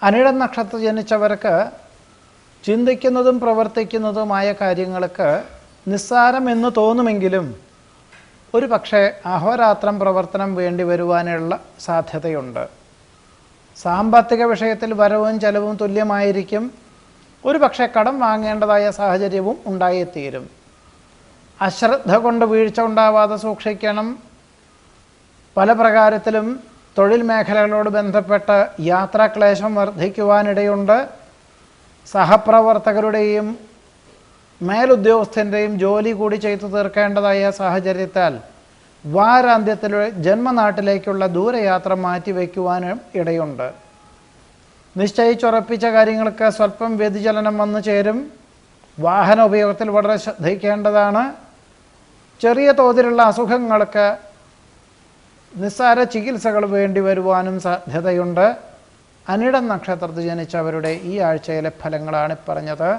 അനിഴം നക്ഷത്രം ജനിച്ചവർക്ക് ചിന്തിക്കുന്നതും പ്രവർത്തിക്കുന്നതുമായ കാര്യങ്ങൾക്ക് നിസ്സാരമെന്ന് തോന്നുമെങ്കിലും ഒരു പക്ഷേ അഹോരാത്രം പ്രവർത്തനം വേണ്ടി വരുവാനുള്ള സാധ്യതയുണ്ട്. സാമ്പത്തിക വിഷയത്തിൽ വരവും ചെലവും തുല്യമായിരിക്കും. ഒരു പക്ഷേ കടം വാങ്ങേണ്ടതായ സാഹചര്യവും ഉണ്ടായിത്തീരും. അശ്രദ്ധ കൊണ്ട് വീഴ്ച ഉണ്ടാവാതെ സൂക്ഷിക്കണം. പല പ്രകാരത്തിലും തൊഴിൽ മേഖലകളോട് ബന്ധപ്പെട്ട് യാത്രാക്ലേശം വർദ്ധിക്കുവാനിടയുണ്ട്. സഹപ്രവർത്തകരുടെയും മേലുദ്യോഗസ്ഥൻ്റെയും ജോലി കൂടി ചെയ്തു തീർക്കേണ്ടതായ സാഹചര്യത്താൽ വാരാന്ത്യത്തിൽ ജന്മനാട്ടിലേക്കുള്ള ദൂരയാത്ര മാറ്റിവെക്കുവാനും ഇടയുണ്ട്. നിശ്ചയിച്ചുറപ്പിച്ച കാര്യങ്ങൾക്ക് സ്വല്പം വ്യതിചലനം വന്നു ചേരും. വാഹന ഉപയോഗത്തിൽ വളരെ ശ്രദ്ധിക്കേണ്ടതാണ്. ചെറിയ തോതിലുള്ള അസുഖങ്ങൾക്ക് നിസ്സാര ചികിത്സകൾ വേണ്ടി വരുവാനും സാധ്യതയുണ്ട്. അനിഴം നക്ഷത്രത്തിൽ ജനിച്ചവരുടെ ഈ ആഴ്ചയിലെ ഫലങ്ങളാണ് പറഞ്ഞത്.